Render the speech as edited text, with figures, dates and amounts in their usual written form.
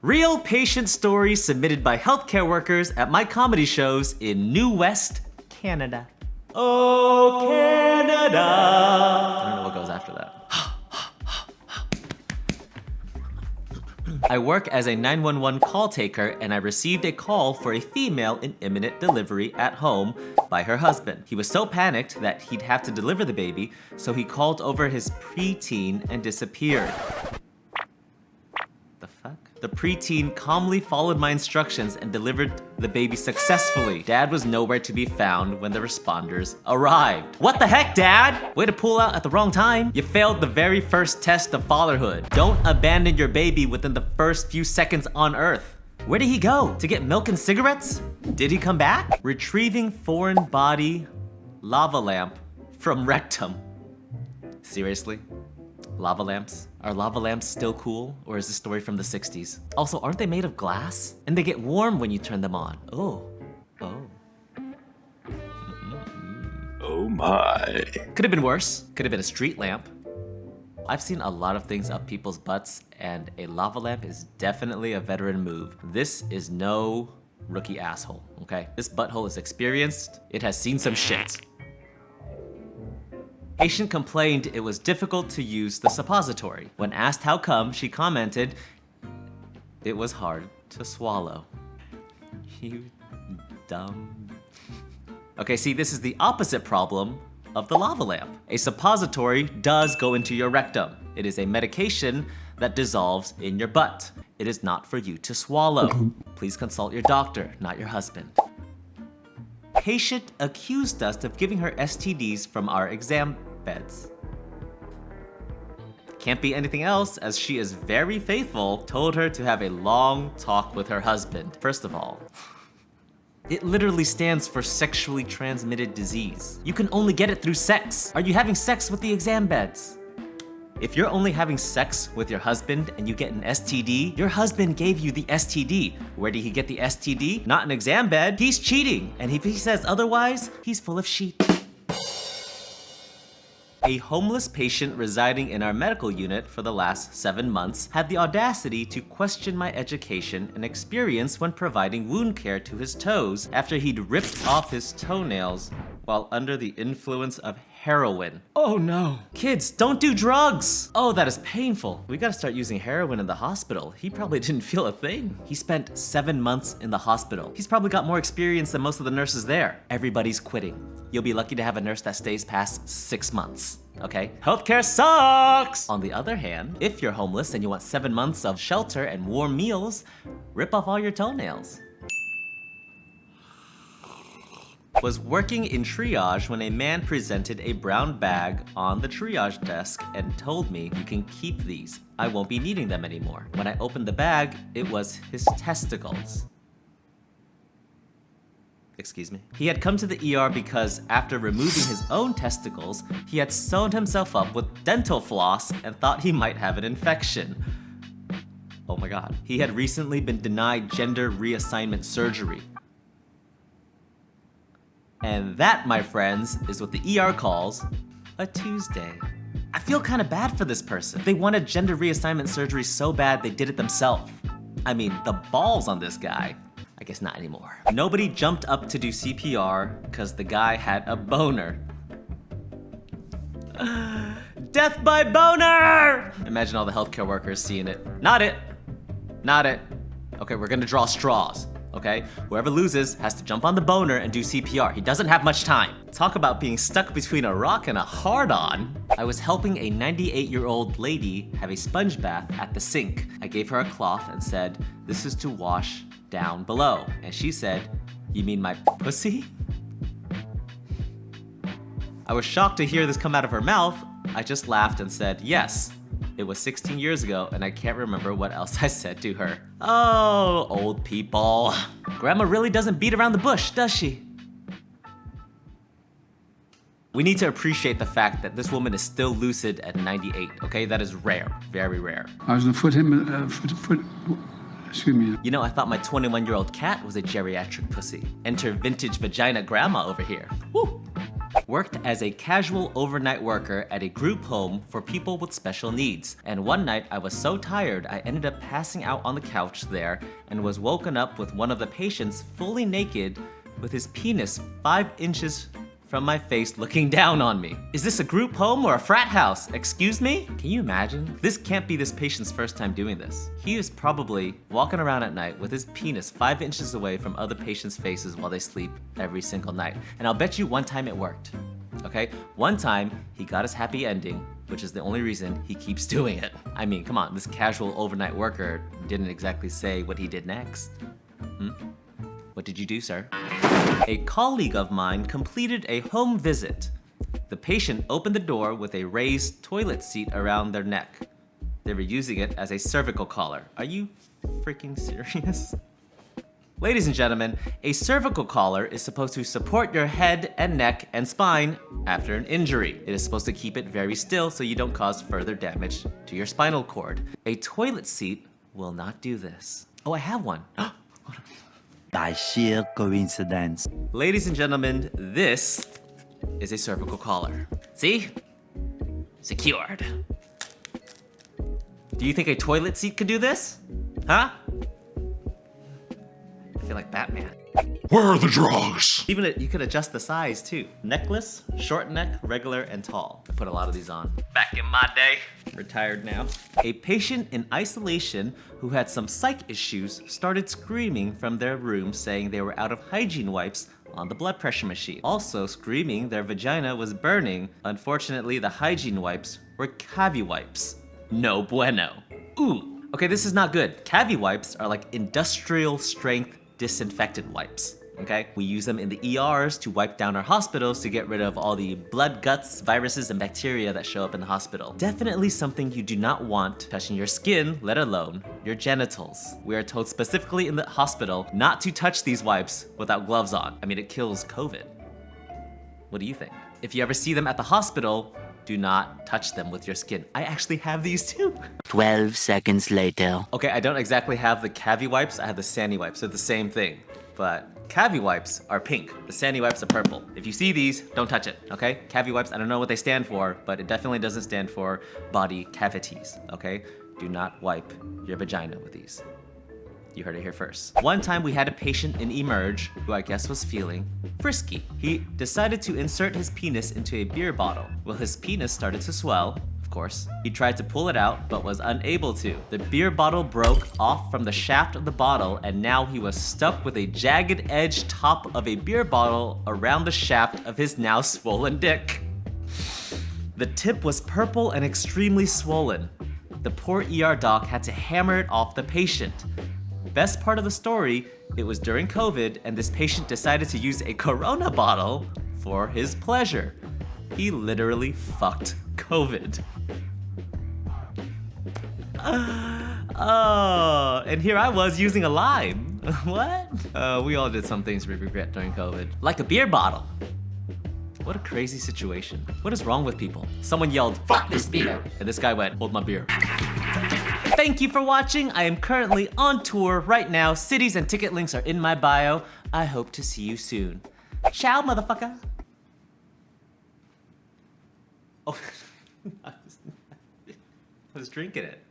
Real patient stories submitted by healthcare workers at my comedy shows in New West, Canada. Oh, Canada. I don't know what goes after that. I work as a 911 call taker, and I received a call for a female in imminent delivery at home by her husband. He was so panicked that he'd have to deliver the baby, so he called over his preteen and disappeared. The fuck? The preteen calmly followed my instructions and delivered the baby successfully. Dad was nowhere to be found when the responders arrived. What the heck, Dad? Way to pull out at the wrong time. You failed the very first test of fatherhood. Don't abandon your baby within the first few seconds on Earth. Where did he go? To get milk and cigarettes? Did he come back? Retrieving foreign body lava lamp from rectum. Seriously? Lava lamps? Are lava lamps still cool, or is this story from the 60s? Also, aren't they made of glass? And they get warm when you turn them on. Oh. Oh my. Could have been worse. Could have been a street lamp. I've seen a lot of things up people's butts, and a lava lamp is definitely a veteran move. This is no rookie asshole, okay? This butthole is experienced. It has seen some shit. Patient complained it was difficult to use the suppository. When asked how come, she commented, "It was hard to swallow." You dumb. Okay, see, this is the opposite problem of the lava lamp. A suppository does go into your rectum. It is a medication that dissolves in your butt. It is not for you to swallow. Please consult your doctor, not your husband. Patient accused us of giving her STDs from our exam beds. Can't be anything else, as she is very faithful, told her to have a long talk with her husband. First of all, it literally stands for sexually transmitted disease. You can only get it through sex. Are you having sex with the exam beds? If you're only having sex with your husband and you get an STD, your husband gave you the STD. Where did he get the STD? Not an exam bed. He's cheating. And if he says otherwise, he's full of shit. A homeless patient residing in our medical unit for the last 7 months had the audacity to question my education and experience when providing wound care to his toes after he'd ripped off his toenails while under the influence of heroin. Oh no. Kids, don't do drugs. Oh, that is painful. We gotta start using heroin in the hospital. He probably didn't feel a thing. He spent 7 months in the hospital. He's probably got more experience than most of the nurses there. Everybody's quitting. You'll be lucky to have a nurse that stays past 6 months. Okay? Healthcare sucks! On the other hand, if you're homeless and you want 7 months of shelter and warm meals, rip off all your toenails. Was working in triage when a man presented a brown bag on the triage desk and told me, "You can keep these. I won't be needing them anymore." When I opened the bag, it was his testicles. Excuse me. He had come to the ER because after removing his own testicles, he had sewn himself up with dental floss and thought he might have an infection. Oh my God. He had recently been denied gender reassignment surgery. And that, my friends, is what the ER calls a Tuesday. I feel kind of bad for this person. They wanted gender reassignment surgery so bad they did it themselves. I mean, the balls on this guy. I guess not anymore. Nobody jumped up to do CPR because the guy had a boner. Death by boner! Imagine all the healthcare workers seeing it. Not it. Not it. Okay, we're gonna draw straws. Okay? Whoever loses has to jump on the boner and do CPR. He doesn't have much time. Talk about being stuck between a rock and a hard-on. I was helping a 98-year-old lady have a sponge bath at the sink. I gave her a cloth and said, "This is to wash down below." And she said, "You mean my pussy?" I was shocked to hear this come out of her mouth. I just laughed and said, "Yes. It was 16 years ago, and I can't remember what else I said to her." Oh, old people. Grandma really doesn't beat around the bush, does she? We need to appreciate the fact that this woman is still lucid at 98, okay? That is rare, very rare. I was excuse me. You know, I thought my 21-year-old cat was a geriatric pussy. Enter vintage vagina grandma over here. Woo! Worked as a casual overnight worker at a group home for people with special needs. And one night I was so tired I ended up passing out on the couch there and was woken up with one of the patients fully naked with his penis 5 inches from my face looking down on me. Is this a group home or a frat house? Excuse me? Can you imagine? This can't be this patient's first time doing this. He is probably walking around at night with his penis 5 inches away from other patients' faces while they sleep every single night. And I'll bet you one time it worked, okay? One time he got his happy ending, which is the only reason he keeps doing it. I mean, come on, this casual overnight worker didn't exactly say what he did next. What did you do, sir? A colleague of mine completed a home visit. The patient opened the door with a raised toilet seat around their neck. They were using it as a cervical collar. Are you freaking serious? Ladies and gentlemen, a cervical collar is supposed to support your head and neck and spine after an injury. It is supposed to keep it very still so you don't cause further damage to your spinal cord. A toilet seat will not do this. Oh, I have one. By sheer coincidence. Ladies and gentlemen, this is a cervical collar. See? Secured. Do you think a toilet seat could do this? Huh? I feel like Batman. Where are the drugs? Even you could adjust the size too. Necklace, short neck, regular, and tall. I put a lot of these on. Back in my day. Retired now. A patient in isolation who had some psych issues started screaming from their room saying they were out of hygiene wipes on the blood pressure machine. Also screaming their vagina was burning. Unfortunately, the hygiene wipes were Cavi wipes. No bueno. Ooh. Okay, this is not good. Cavi wipes are like industrial strength disinfectant wipes, okay? We use them in the ERs to wipe down our hospitals to get rid of all the blood, guts, viruses, and bacteria that show up in the hospital. Definitely something you do not want touching your skin, let alone your genitals. We are told specifically in the hospital not to touch these wipes without gloves on. I mean, it kills COVID. What do you think? If you ever see them at the hospital, do not touch them with your skin. I actually have these too. 12 seconds later. Okay, I don't exactly have the Cavi wipes, I have the Sandy wipes. They're the same thing, but Cavi wipes are pink. The Sandy wipes are purple. If you see these, don't touch it, okay? Cavi wipes, I don't know what they stand for, but it definitely doesn't stand for body cavities, okay? Do not wipe your vagina with these. You heard it here first. One time we had a patient in Emerge who I guess was feeling frisky. He decided to insert his penis into a beer bottle. Well, his penis started to swell, of course. He tried to pull it out, but was unable to. The beer bottle broke off from the shaft of the bottle, and now he was stuck with a jagged edge top of a beer bottle around the shaft of his now swollen dick. The tip was purple and extremely swollen. The poor ER doc had to hammer it off the patient. Best part of the story, it was during COVID and this patient decided to use a Corona bottle for his pleasure. He literally fucked COVID. Oh, and here I was using a lime. What? We all did some things we regret during COVID. Like a beer bottle. What a crazy situation. What is wrong with people? Someone yelled, "Fuck this beer!" And this guy went, "Hold my beer." Thank you for watching. I am currently on tour right now. Cities and ticket links are in my bio. I hope to see you soon. Ciao, motherfucker. Oh, I was drinking it.